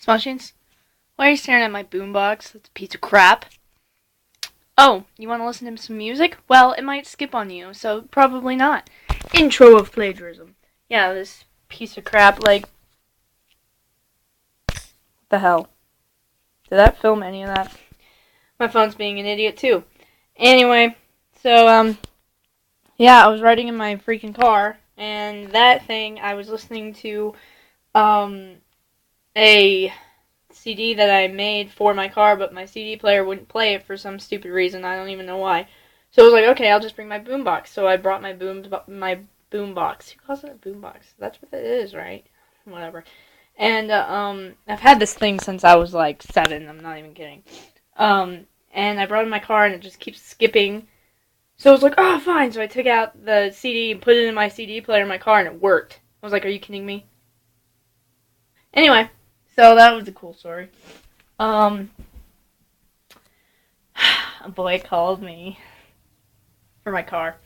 Smashings? Why are you staring at my boombox? That's a piece of crap. Oh, you want to listen to some music? Well, it might skip on you, so probably not. Intro of plagiarism. Yeah, this piece of crap, like... What the hell? Did that film any of that? My phone's being an idiot, too. Anyway, so, yeah, I was riding in my freaking car, and that thing, I was listening to, a CD that I made for my car, but my CD player wouldn't play it for some stupid reason. I don't even know why. So I was like, okay, I'll just bring my boombox. So I brought my boombox. Who calls it a boombox? That's what it is, right? Whatever. And I've had this thing since I was like 7. I'm not even kidding. And I brought it in my car, and it just keeps skipping. So I was like, oh, fine. So I took out the CD and put it in my CD player in my car, and it worked. I was like, are you kidding me? Anyway. So that was a cool story. A boy called me for my car.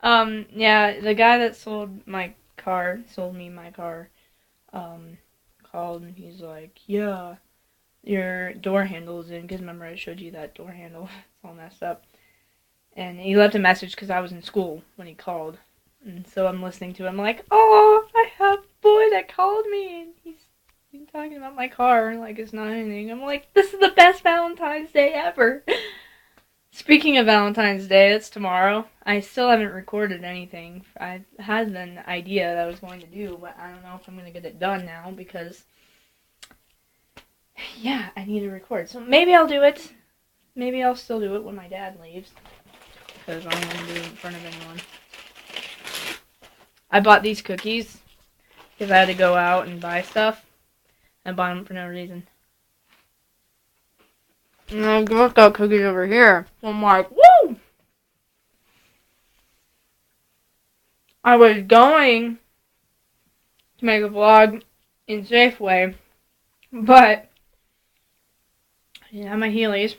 Yeah, the guy that sold me my car, called and he's like, yeah, your door handle is in, because remember I showed you that door handle, it's all messed up. And he left a message because I was in school when he called. And so I'm listening to him like, oh, I have a boy that called me, and he's talking about my car like it's not anything. I'm like, this is the best Valentine's Day ever. Speaking of Valentine's Day, it's tomorrow. I still haven't recorded anything. I had an idea that I was going to do, but I don't know if I'm going to get it done now because, yeah, I need to record. So maybe I'll do it. Maybe I'll still do it when my dad leaves, because I don't want to do it in front of anyone. I bought these cookies because I had to go out and buy stuff. I bought them for no reason. And I just got cookies over here. So I'm like, woo! I was going to make a vlog in Safeway, but I didn't have my Heelys,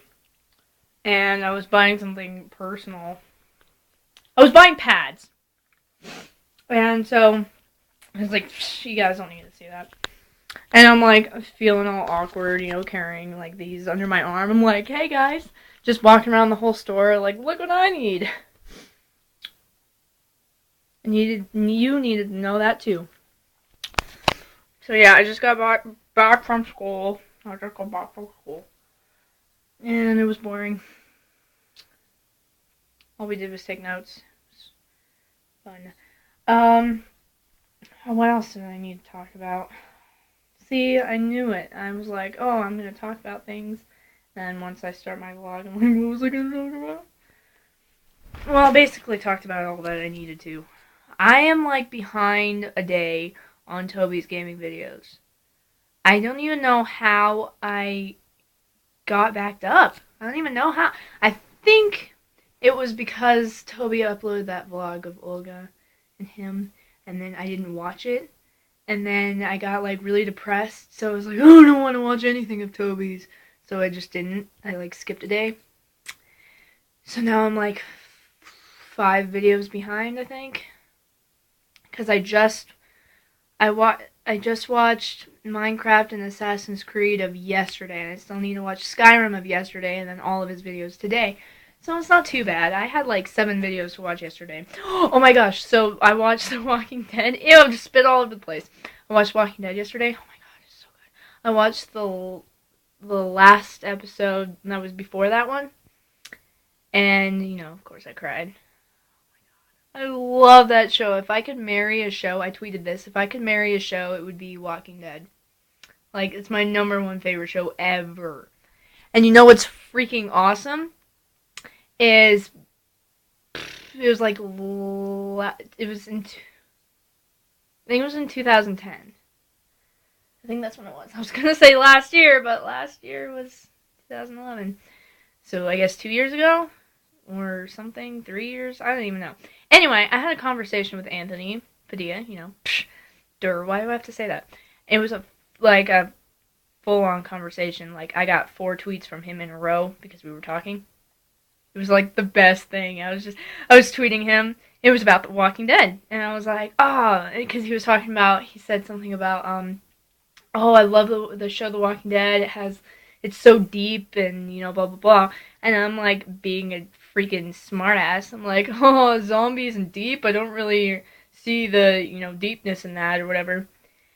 and I was buying something personal. I was buying pads. And so I was like, you guys don't need to see that. And I'm like feeling all awkward, carrying like these under my arm. I'm like, hey guys, just walking around the whole store, like, look what I need. And you needed to know that too. So yeah, I just got back from school. And it was boring. All we did was take notes. It was fun. What else did I need to talk about? See, I knew it. I was like, oh, I'm going to talk about things. And once I start my vlog, I'm like, what was I going to talk about? Well, I basically talked about all that I needed to. I am, like, behind a day on Toby's gaming videos. I don't even know how I got backed up. I don't even know how. I think it was because Toby uploaded that vlog of Olga and him, and then I didn't watch it. And then I got, like, really depressed, so I was like, oh, I don't want to watch anything of Toby's. So I just didn't. I, like, skipped a day. So now I'm, like, 5 videos behind, I think. Because I just watched Minecraft and Assassin's Creed of yesterday, and I still need to watch Skyrim of yesterday, and then all of his videos today. So it's not too bad. I had like 7 videos to watch yesterday. Oh my gosh, so I watched The Walking Dead. Ew, I just spit all over the place. I watched Walking Dead yesterday. Oh my god, it's so good. I watched the last episode that was before that one. And, of course I cried. Oh my god. I love that show. If I could marry a show, I tweeted this. If I could marry a show, it would be Walking Dead. Like, it's my #1 favorite show ever. And you know what's freaking awesome? It was in 2010. I think that's when it was. I was going to say last year, but last year was 2011. So I guess 2 years ago or something, 3 years, I don't even know. Anyway, I had a conversation with Anthony Padilla, why do I have to say that? It was a full-on conversation. Like, I got 4 tweets from him in a row because we were talking. It was, like, the best thing. I was tweeting him. It was about The Walking Dead. And I was like, because he said something about, oh, I love the show The Walking Dead. It's so deep and, blah, blah, blah. And I'm like being a freaking smartass. I'm like, oh, zombies and deep? I don't really see the, deepness in that or whatever.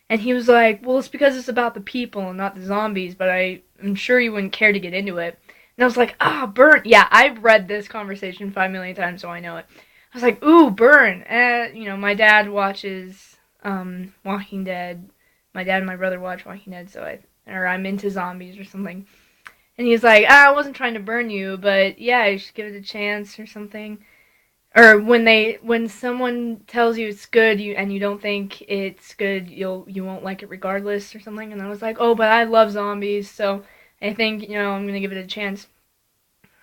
And he was like, well, it's because it's about the people and not the zombies, but I'm sure you wouldn't care to get into it. And I was like, burn. Yeah, I've read this conversation 5 million times, so I know it. I was like, ooh, burn. My dad watches Walking Dead. My dad and my brother watch Walking Dead, or I'm into zombies or something. And he's like, I wasn't trying to burn you, but yeah, you should give it a chance or something. Or when someone tells you it's good, and you don't think it's good, you won't like it regardless or something. And I was like, oh, but I love zombies, so I think I'm gonna give it a chance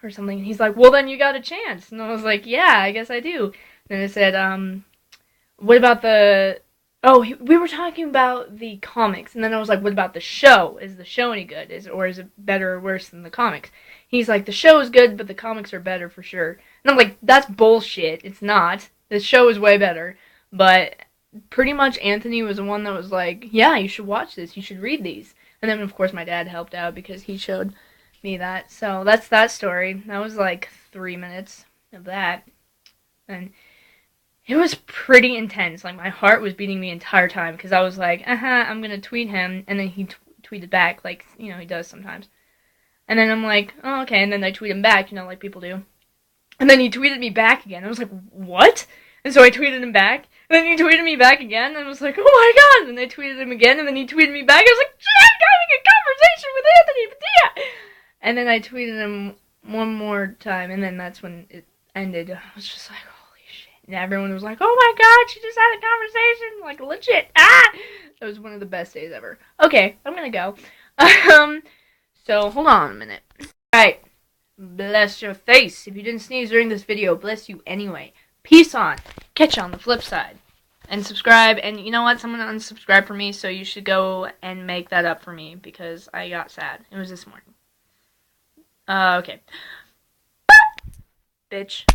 or something. And he's like, well, then you got a chance. And I was like, yeah, I guess I do. And then I said, what about the? Oh, we were talking about the comics, and then I was like, what about the show? Is the show any good? Or is it better or worse than the comics? He's like, the show is good, but the comics are better for sure. And I'm like, that's bullshit. It's not. The show is way better. But pretty much Anthony was the one that was like, yeah, you should watch this. You should read these. And then, of course, my dad helped out because he showed me that. So that's that story. That was like 3 minutes of that. And it was pretty intense. Like, my heart was beating the entire time because I was like, I'm going to tweet him. And then he tweeted back like, he does sometimes. And then I'm like, oh, okay. And then I tweet him back, like people do. And then he tweeted me back again. I was like, what? And so I tweeted him back. And then he tweeted me back again. And I was like, oh my god. And I tweeted him again. And then he tweeted me back. I was like, I'm having a conversation with Anthony Padilla. And then I tweeted him one more time. And then that's when it ended. I was just like, holy shit. And everyone was like, oh my god, she just had a conversation. Like, legit. That was one of the best days ever. Okay, I'm gonna go. So, hold on a minute. Alright. Bless your face. If you didn't sneeze during this video, bless you anyway. Peace on. Catch you on the flip side. And subscribe. And you know what? Someone unsubscribed for me, so you should go and make that up for me, because I got sad. It was this morning. Okay. Bitch.